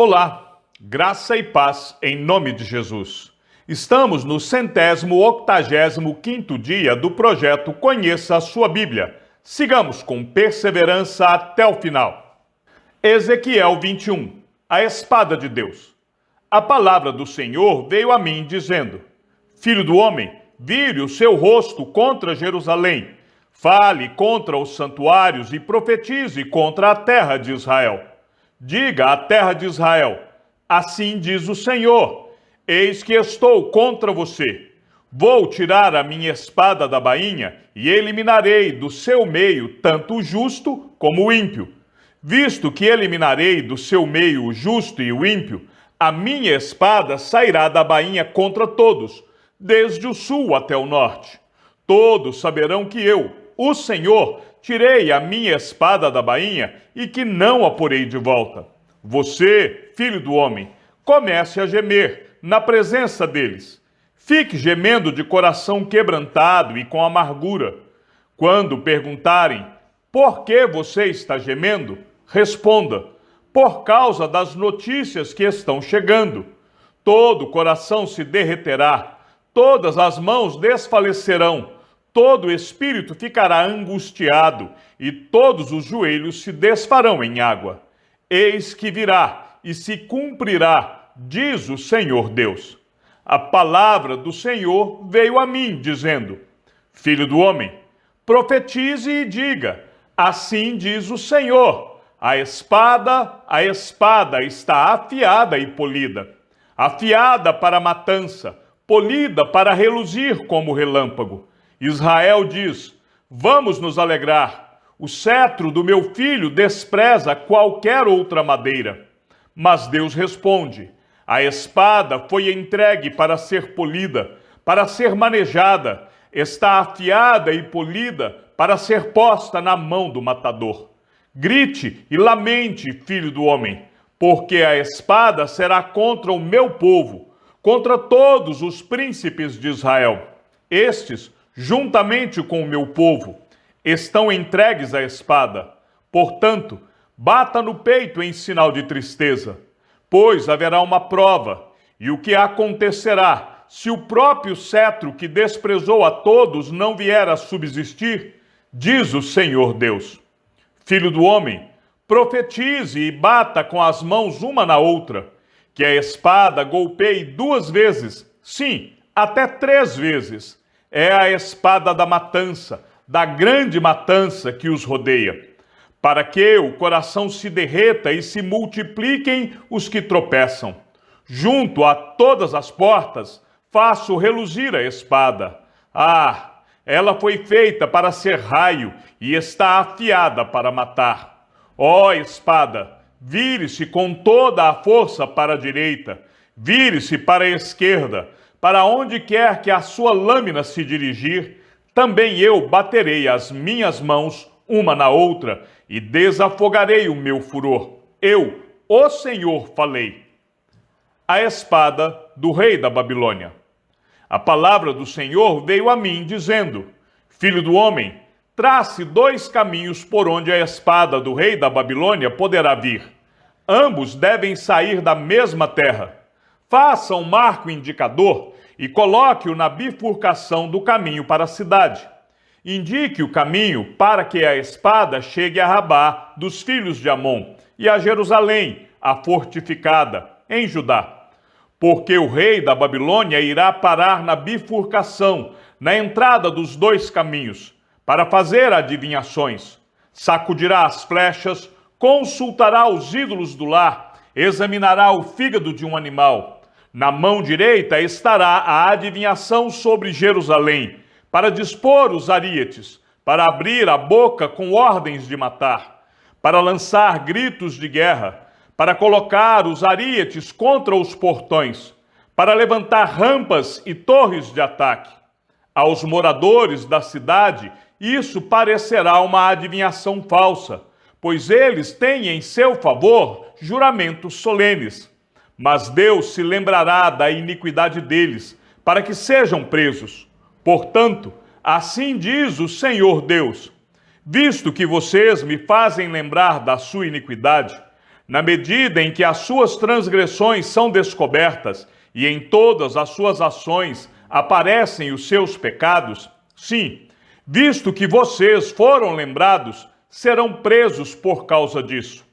Olá, graça e paz em nome de Jesus. Estamos no 185º dia do projeto Conheça a Sua Bíblia. Sigamos com perseverança até o final. Ezequiel 21, a espada de Deus. A palavra do Senhor veio a mim dizendo: Filho do homem, vire o seu rosto contra Jerusalém, fale contra os santuários e profetize contra a terra de Israel. Diga à terra de Israel: assim diz o Senhor, eis que estou contra você. Vou tirar a minha espada da bainha e eliminarei do seu meio tanto o justo como o ímpio. Visto que eliminarei do seu meio o justo e o ímpio, a minha espada sairá da bainha contra todos, desde o sul até o norte. Todos saberão que eu, o Senhor, tirei a minha espada da bainha e que não a porei de volta. Você, filho do homem, comece a gemer na presença deles. Fique gemendo de coração quebrantado e com amargura. Quando perguntarem: por que você está gemendo? Responda: por causa das notícias que estão chegando. Todo o coração se derreterá, todas as mãos desfalecerão, todo o espírito ficará angustiado e todos os joelhos se desfarão em água. Eis que virá e se cumprirá, diz o Senhor Deus. A palavra do Senhor veio a mim, dizendo: Filho do homem, profetize e diga: assim diz o Senhor, a espada está afiada e polida, afiada para a matança, polida para reluzir como relâmpago. Israel diz: vamos nos alegrar. O cetro do meu filho despreza qualquer outra madeira. Mas Deus responde: a espada foi entregue para ser polida, para ser manejada, está afiada e polida para ser posta na mão do matador. Grite e lamente, filho do homem, porque a espada será contra o meu povo, contra todos os príncipes de Israel. Estes, juntamente com o meu povo, estão entregues à espada. Portanto, bata no peito em sinal de tristeza, pois haverá uma prova, e o que acontecerá se o próprio cetro que desprezou a todos não vier a subsistir, diz o Senhor Deus. Filho do homem, profetize e bata com as mãos uma na outra, que a espada golpeie 2 vezes, sim, até 3 vezes. É a espada da matança, da grande matança que os rodeia, para que o coração se derreta e se multipliquem os que tropeçam. Junto a todas as portas, faço reluzir a espada. Ah, ela foi feita para ser raio e está afiada para matar. Ó espada, vire-se com toda a força para a direita, vire-se para a esquerda, para onde quer que a sua lâmina se dirigir, também eu baterei as minhas mãos uma na outra e desafogarei o meu furor. Eu, o Senhor, falei. A espada do rei da Babilônia. A palavra do Senhor veio a mim, dizendo: Filho do homem, trace 2 caminhos por onde a espada do rei da Babilônia poderá vir. Ambos devem sair da mesma terra. Faça um marco indicador e coloque-o na bifurcação do caminho para a cidade. Indique o caminho para que a espada chegue a Rabá dos filhos de Amon e a Jerusalém, a fortificada, em Judá. Porque o rei da Babilônia irá parar na bifurcação, na entrada dos 2 caminhos, para fazer adivinhações. Sacudirá as flechas, consultará os ídolos do lar, examinará o fígado de um animal. Na mão direita estará a adivinhação sobre Jerusalém, para dispor os arietes, para abrir a boca com ordens de matar, para lançar gritos de guerra, para colocar os arietes contra os portões, para levantar rampas e torres de ataque. Aos moradores da cidade, isso parecerá uma adivinhação falsa, pois eles têm em seu favor juramentos solenes. Mas Deus se lembrará da iniquidade deles, para que sejam presos. Portanto, assim diz o Senhor Deus: visto que vocês me fazem lembrar da sua iniquidade, Na medida em que as suas transgressões são descobertas e em todas as suas ações aparecem os seus pecados, sim, visto que vocês foram lembrados, serão presos por causa disso.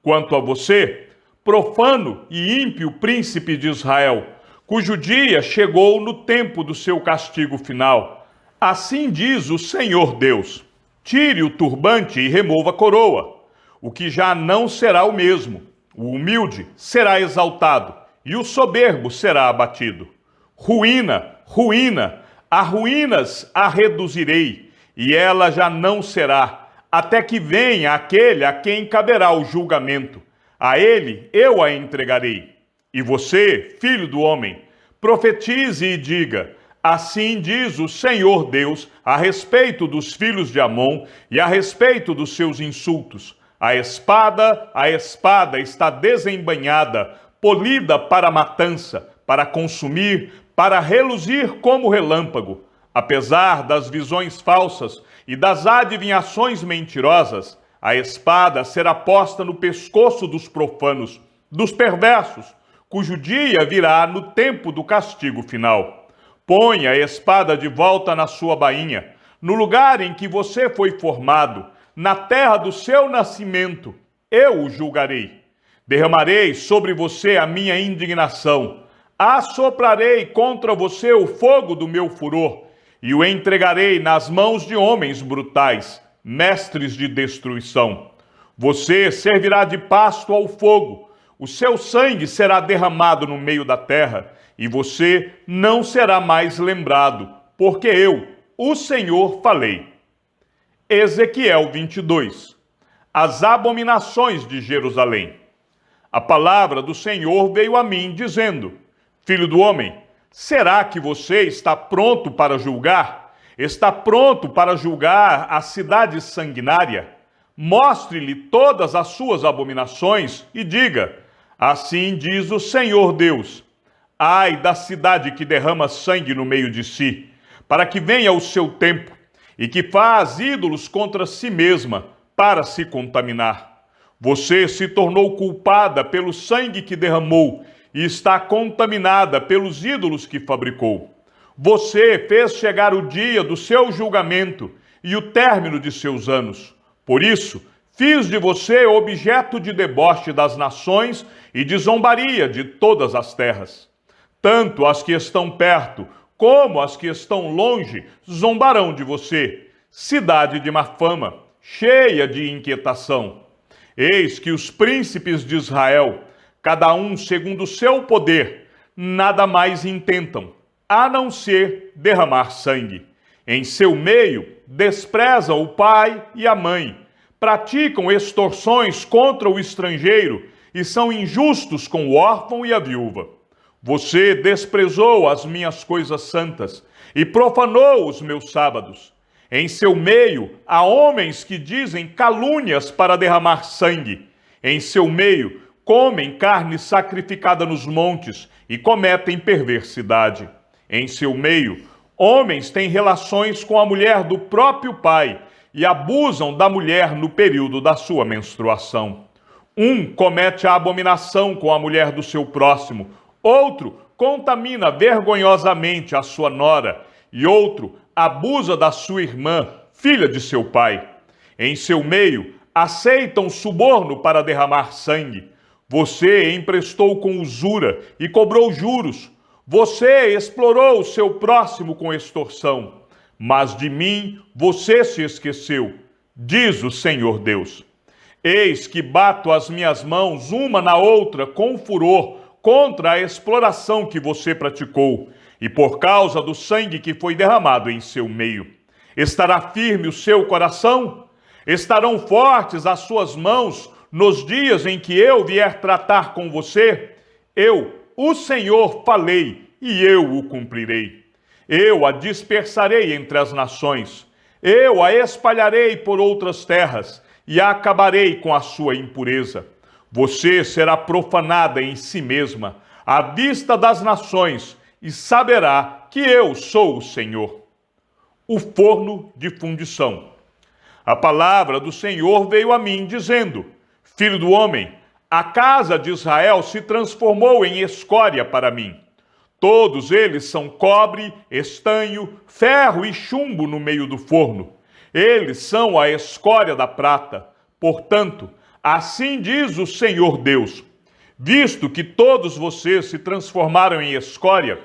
Quanto a você, profano e ímpio príncipe de Israel, cujo dia chegou no tempo do seu castigo final, assim diz o Senhor Deus: tire o turbante e remova a coroa, o que já não será o mesmo. O humilde será exaltado e o soberbo será abatido. Ruína, ruína, a ruínas a reduzirei, e ela já não será, até que venha aquele a quem caberá o julgamento. A ele eu a entregarei. E você, filho do homem, profetize e diga: assim diz o Senhor Deus a respeito dos filhos de Amon e a respeito dos seus insultos. A espada está desembainhada, polida para a matança, para consumir, para reluzir como relâmpago. Apesar das visões falsas e das adivinhações mentirosas, a espada será posta no pescoço dos profanos, dos perversos, cujo dia virá no tempo do castigo final. Põe a espada de volta na sua bainha, no lugar em que você foi formado, na terra do seu nascimento. Eu o julgarei. Derramarei sobre você a minha indignação. Assoprarei contra você o fogo do meu furor e o entregarei nas mãos de homens brutais, mestres de destruição. Você servirá de pasto ao fogo. O seu sangue será derramado no meio da terra, e você não será mais lembrado, porque eu, o Senhor, falei. Ezequiel 22. As abominações de Jerusalém. A palavra do Senhor veio a mim, dizendo: filho do homem, será que você está pronto para julgar? Está pronto para julgar a cidade sanguinária? Mostre-lhe todas as suas abominações e diga: assim diz o Senhor Deus: ai da cidade que derrama sangue no meio de si, para que venha o seu tempo, e que faz ídolos contra si mesma, para se contaminar. Você se tornou culpada pelo sangue que derramou, e está contaminada pelos ídolos que fabricou. Você fez chegar o dia do seu julgamento e o término de seus anos. Por isso, fiz de você objeto de deboche das nações e de zombaria de todas as terras. Tanto as que estão perto como as que estão longe zombarão de você, cidade de má fama, cheia de inquietação. Eis que os príncipes de Israel, cada um segundo o seu poder, nada mais intentam, a não ser derramar sangue. Em seu meio, desprezam o pai e a mãe, praticam extorsões contra o estrangeiro e são injustos com o órfão e a viúva. Você desprezou as minhas coisas santas e profanou os meus sábados. Em seu meio há homens que dizem calúnias para derramar sangue. Em seu meio comem carne sacrificada nos montes e cometem perversidade. Em seu meio, homens têm relações com a mulher do próprio pai e abusam da mulher no período da sua menstruação. Um comete a abominação com a mulher do seu próximo, outro contamina vergonhosamente a sua nora, e outro abusa da sua irmã, filha de seu pai. Em seu meio, aceitam suborno para derramar sangue. Você emprestou com usura e cobrou juros. Você explorou o seu próximo com extorsão. Mas de mim você se esqueceu, diz o Senhor Deus. Eis que bato as minhas mãos uma na outra com furor contra a exploração que você praticou, e por causa do sangue que foi derramado em seu meio. Estará firme o seu coração? Estarão fortes as suas mãos nos dias em que eu vier tratar com você? Eu, o Senhor, falei, e eu o cumprirei. Eu a dispersarei entre as nações, eu a espalharei por outras terras, e acabarei com a sua impureza. Você será profanada em si mesma, à vista das nações, e saberá que eu sou o Senhor. O forno de fundição. A palavra do Senhor veio a mim, dizendo: filho do homem, A casa de Israel se transformou em escória para mim. Todos eles são cobre, estanho, ferro e chumbo no meio do forno. Eles são a escória da prata. Portanto, assim diz o Senhor Deus: visto que todos vocês se transformaram em escória,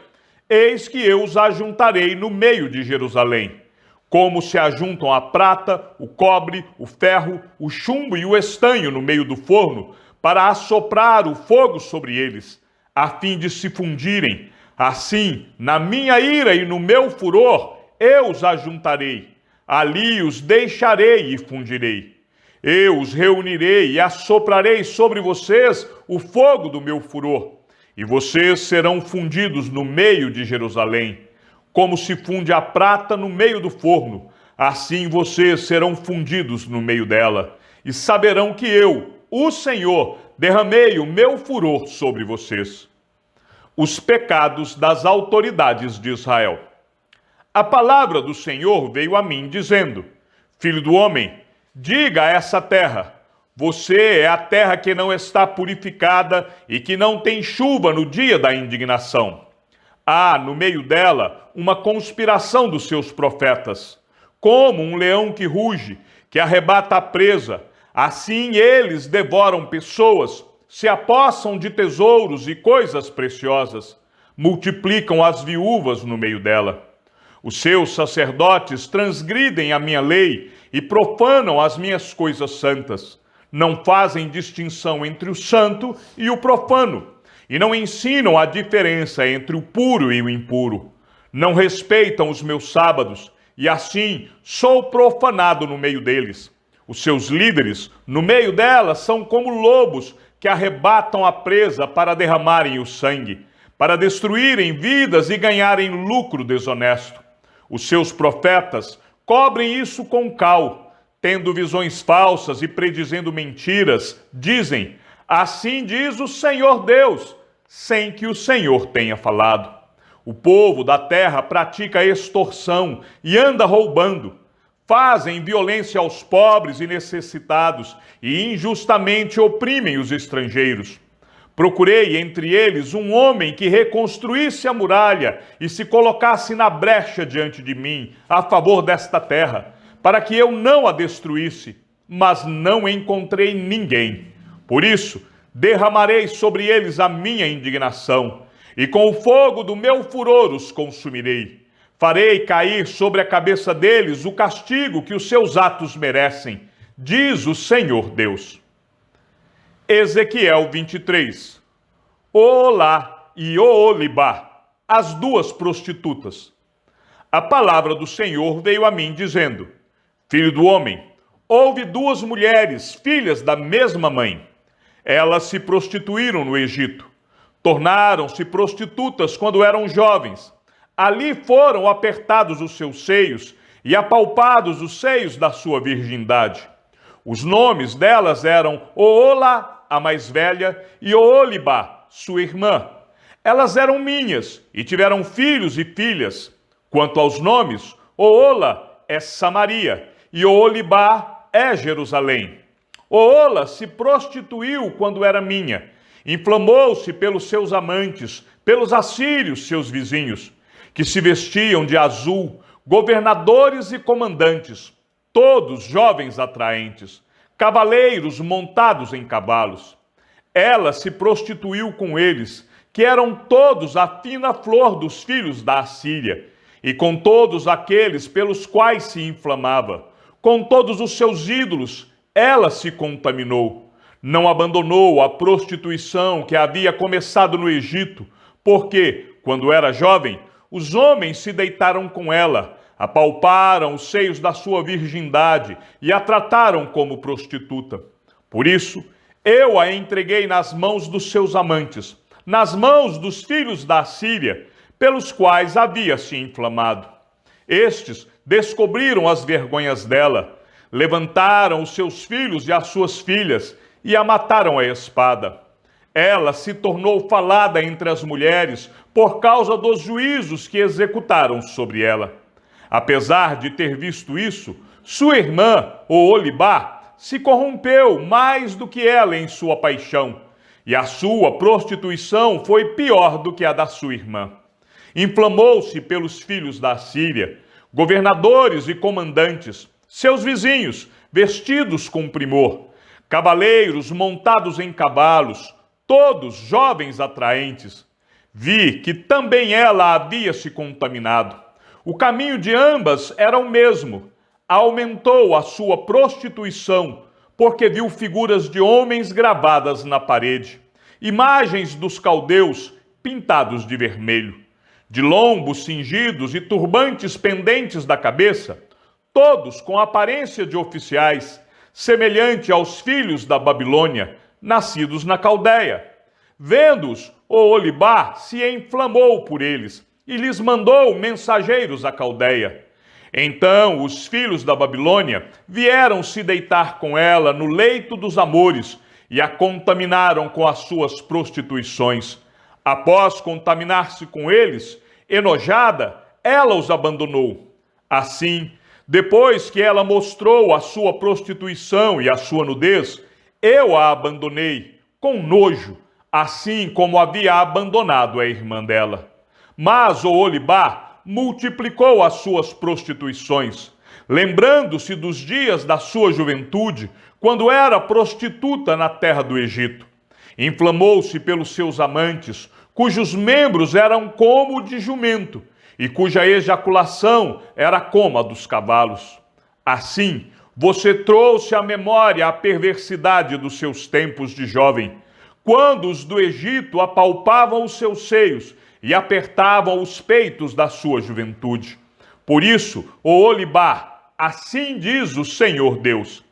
eis que eu os ajuntarei no meio de Jerusalém, como se ajuntam a prata, o cobre, o ferro, o chumbo e o estanho no meio do forno, para assoprar o fogo sobre eles, a fim de se fundirem. Assim, na minha ira e no meu furor, eu os ajuntarei. Ali os deixarei e fundirei. Eu os reunirei e assoprarei sobre vocês o fogo do meu furor, e vocês serão fundidos no meio de Jerusalém, como se funde a prata no meio do forno. Assim vocês serão fundidos no meio dela, e saberão que eu, o Senhor, derramei o meu furor sobre vocês. Os pecados das autoridades de Israel. A palavra do Senhor veio a mim, dizendo: filho do homem, diga a essa terra: você é a terra que não está purificada e que não tem chuva no dia da indignação. Há no meio dela uma conspiração dos seus profetas. Como um leão que ruge, que arrebata a presa, assim eles devoram pessoas, se apossam de tesouros e coisas preciosas, multiplicam as viúvas no meio dela. Os seus sacerdotes transgridem a minha lei e profanam as minhas coisas santas. Não fazem distinção entre o santo e o profano, e não ensinam a diferença entre o puro e o impuro. Não respeitam os meus sábados, e assim sou profanado no meio deles. Os seus líderes, no meio delas, são como lobos que arrebatam a presa para derramarem o sangue, para destruírem vidas e ganharem lucro desonesto. Os seus profetas cobrem isso com cal, tendo visões falsas e predizendo mentiras, dizem: assim diz o Senhor Deus, sem que o Senhor tenha falado. O povo da terra pratica extorsão e anda roubando. Fazem violência aos pobres e necessitados e injustamente oprimem os estrangeiros. Procurei entre eles um homem que reconstruísse a muralha e se colocasse na brecha diante de mim, a favor desta terra, para que eu não a destruísse, mas não encontrei ninguém. Por isso, derramarei sobre eles a minha indignação, e com o fogo do meu furor os consumirei. Farei cair sobre a cabeça deles o castigo que os seus atos merecem, diz o Senhor Deus. Ezequiel 23. Oolá e Oolibá, as duas prostitutas. A palavra do Senhor veio a mim dizendo: filho do homem, houve duas mulheres, filhas da mesma mãe. Elas se prostituíram no Egito. Tornaram-se prostitutas quando eram jovens. Ali foram apertados os seus seios e apalpados os seios da sua virgindade. Os nomes delas eram Oola, a mais velha, e Oolibá, sua irmã. Elas eram minhas e tiveram filhos e filhas. Quanto aos nomes, Oola é Samaria e Oolibá é Jerusalém. Oola se prostituiu quando era minha. Inflamou-se pelos seus amantes, pelos assírios, seus vizinhos, que se vestiam de azul, governadores e comandantes, todos jovens atraentes, cavaleiros montados em cavalos. Ela se prostituiu com eles, que eram todos a fina flor dos filhos da Assíria, e com todos aqueles pelos quais se inflamava. Com todos os seus ídolos, ela se contaminou. Não abandonou a prostituição que havia começado no Egito, porque, quando era jovem, os homens se deitaram com ela, apalparam os seios da sua virgindade e a trataram como prostituta. Por isso, eu a entreguei nas mãos dos seus amantes, nas mãos dos filhos da Assíria, pelos quais havia se inflamado. Estes descobriram as vergonhas dela, levantaram os seus filhos e as suas filhas e a mataram à espada. Ela se tornou falada entre as mulheres por causa dos juízos que executaram sobre ela. Apesar de ter visto isso, sua irmã, Oolibá, se corrompeu mais do que ela em sua paixão, e a sua prostituição foi pior do que a da sua irmã. Inflamou-se pelos filhos da Assíria, governadores e comandantes, seus vizinhos, vestidos com primor, cavaleiros montados em cavalos, todos jovens atraentes. Vi que também ela havia se contaminado. O caminho de ambas era o mesmo. Aumentou a sua prostituição, porque viu figuras de homens gravadas na parede, imagens dos caldeus pintados de vermelho, de lombos cingidos e turbantes pendentes da cabeça, todos com aparência de oficiais, semelhante aos filhos da Babilônia, nascidos na Caldeia. Vendo-os, Oholibá se inflamou por eles e lhes mandou mensageiros à Caldeia. Então os filhos da Babilônia vieram se deitar com ela no leito dos amores e a contaminaram com as suas prostituições. Após contaminar-se com eles, enojada, ela os abandonou. Assim, depois que ela mostrou a sua prostituição e a sua nudez, eu a abandonei com nojo, assim como havia abandonado a irmã dela. Mas Oholibá multiplicou as suas prostituições, lembrando-se dos dias da sua juventude, quando era prostituta na terra do Egito. Inflamou-se pelos seus amantes, cujos membros eram como o de jumento, e cuja ejaculação era como a dos cavalos. Assim, você trouxe à memória a perversidade dos seus tempos de jovem, quando os do Egito apalpavam os seus seios e apertavam os peitos da sua juventude. Por isso, Oholibá, assim diz o Senhor Deus: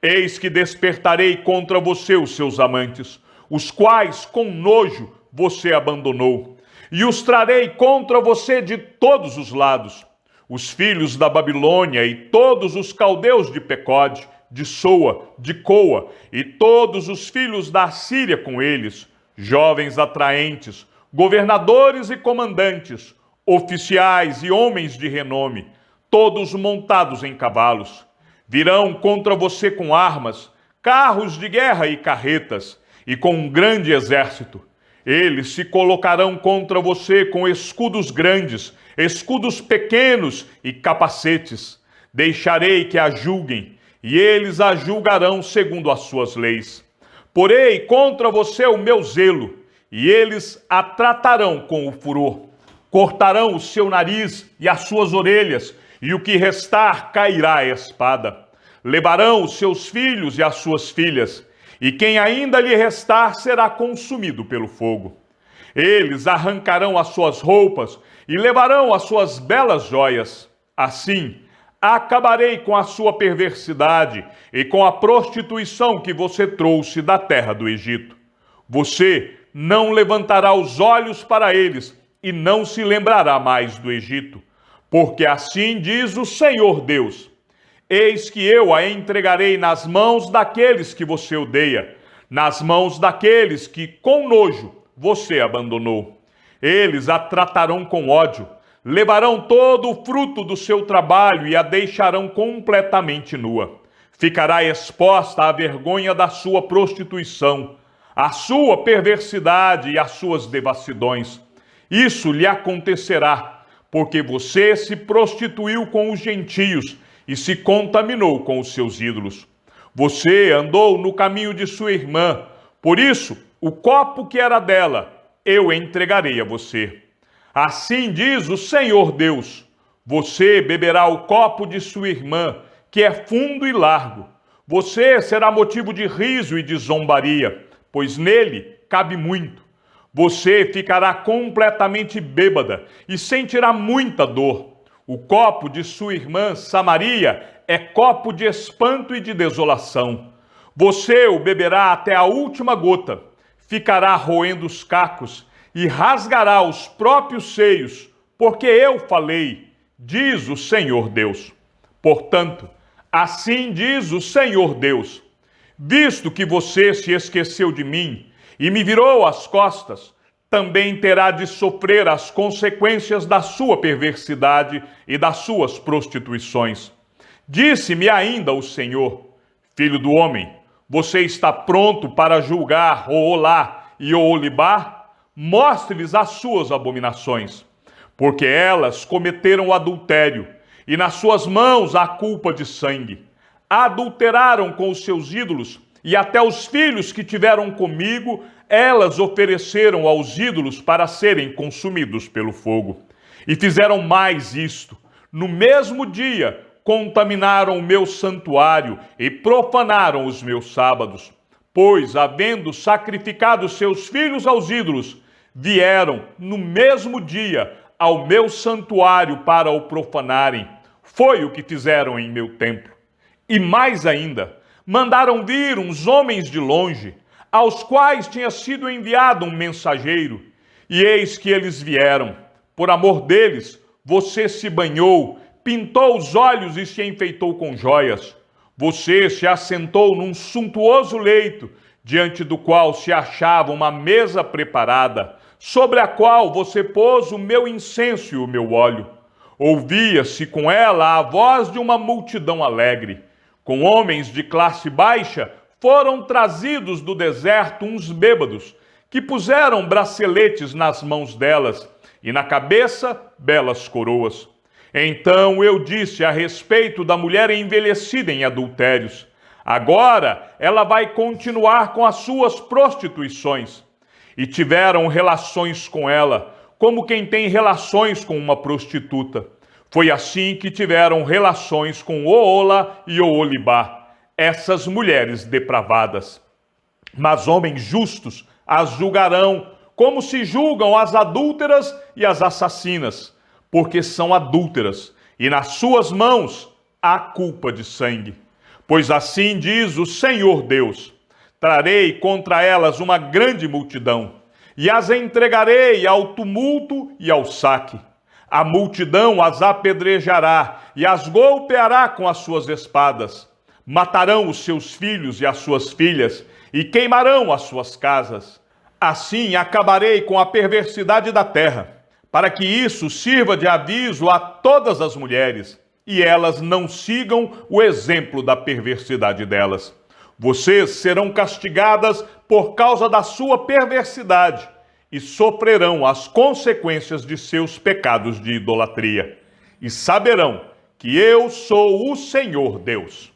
eis que despertarei contra você os seus amantes, os quais com nojo você abandonou, e os trarei contra você de todos os lados, os filhos da Babilônia e todos os caldeus de Pecode, de Soa, de Coa, e todos os filhos da Assíria com eles, jovens atraentes, governadores e comandantes, oficiais e homens de renome, todos montados em cavalos. Virão contra você com armas, carros de guerra e carretas, e com um grande exército. Eles se colocarão contra você com escudos grandes, escudos pequenos e capacetes. Deixarei que a julguem, e eles a julgarão segundo as suas leis. Porei contra você o meu zelo, e eles a tratarão com o furor. Cortarão o seu nariz e as suas orelhas, e o que restar cairá a espada. Levarão os seus filhos e as suas filhas, e quem ainda lhe restar será consumido pelo fogo. Eles arrancarão as suas roupas e levarão as suas belas joias. Assim, acabarei com a sua perversidade e com a prostituição que você trouxe da terra do Egito. Você não levantará os olhos para eles e não se lembrará mais do Egito, porque assim diz o Senhor Deus: eis que eu a entregarei nas mãos daqueles que você odeia, nas mãos daqueles que com nojo você abandonou. Eles a tratarão com ódio, levarão todo o fruto do seu trabalho e a deixarão completamente nua. Ficará exposta à vergonha da sua prostituição, à sua perversidade e às suas devassidões. Isso lhe acontecerá, porque você se prostituiu com os gentios e se contaminou com os seus ídolos. Você andou no caminho de sua irmã, por isso, o copo que era dela, eu entregarei a você. Assim diz o Senhor Deus: você beberá o copo de sua irmã, que é fundo e largo. Você será motivo de riso e de zombaria, pois nele cabe muito. Você ficará completamente bêbada e sentirá muita dor. O copo de sua irmã Samaria é copo de espanto e de desolação. Você o beberá até a última gota, ficará roendo os cacos e rasgará os próprios seios, porque eu falei, diz o Senhor Deus. Portanto, assim diz o Senhor Deus: visto que você se esqueceu de mim e me virou as costas, também terá de sofrer as consequências da sua perversidade e das suas prostituições. Disse-me ainda o Senhor: Filho do homem, você está pronto para julgar Oholá e Oholibá? Mostre-lhes as suas abominações, porque elas cometeram adultério, e nas suas mãos há culpa de sangue. Adulteraram com os seus ídolos, e até os filhos que tiveram comigo, elas ofereceram aos ídolos para serem consumidos pelo fogo. E fizeram mais isto. No mesmo dia, contaminaram o meu santuário e profanaram os meus sábados. Pois, havendo sacrificado seus filhos aos ídolos, vieram no mesmo dia ao meu santuário para o profanarem. Foi o que fizeram em meu templo. E mais ainda, mandaram vir uns homens de longe, aos quais tinha sido enviado um mensageiro. E eis que eles vieram. Por amor deles, você se banhou, pintou os olhos e se enfeitou com joias. Você se assentou num suntuoso leito, diante do qual se achava uma mesa preparada, sobre a qual você pôs o meu incenso e o meu óleo. Ouvia-se com ela a voz de uma multidão alegre. Com homens de classe baixa, foram trazidos do deserto uns bêbados, que puseram braceletes nas mãos delas, e na cabeça belas coroas. Então eu disse a respeito da mulher envelhecida em adultérios: agora ela vai continuar com as suas prostituições. E tiveram relações com ela, como quem tem relações com uma prostituta. Foi assim que tiveram relações com Oholá e Oholibá, essas mulheres depravadas. Mas homens justos as julgarão, como se julgam as adúlteras e as assassinas, porque são adúlteras, e nas suas mãos há culpa de sangue. Pois assim diz o Senhor Deus: trarei contra elas uma grande multidão, e as entregarei ao tumulto e ao saque. A multidão as apedrejará e as golpeará com as suas espadas. Matarão os seus filhos e as suas filhas, e queimarão as suas casas. Assim acabarei com a perversidade da terra, para que isso sirva de aviso a todas as mulheres, e elas não sigam o exemplo da perversidade delas. Vocês serão castigadas por causa da sua perversidade, e sofrerão as consequências de seus pecados de idolatria. E saberão que eu sou o Senhor Deus.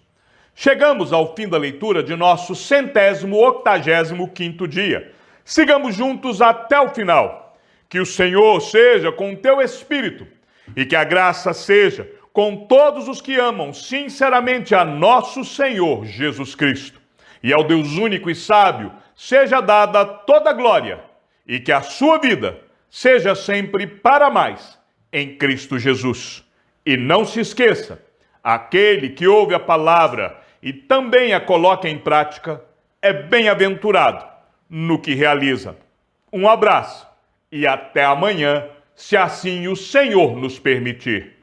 Chegamos ao fim da leitura de nosso 185º dia. Sigamos juntos até o final. Que o Senhor seja com o teu espírito, e que a graça seja com todos os que amam sinceramente a nosso Senhor Jesus Cristo. E ao Deus único e sábio seja dada toda a glória, e que a sua vida seja sempre para mais em Cristo Jesus. E não se esqueça, aquele que ouve a palavra e também a coloca em prática é bem-aventurado no que realiza. Um abraço e até amanhã, se assim o Senhor nos permitir.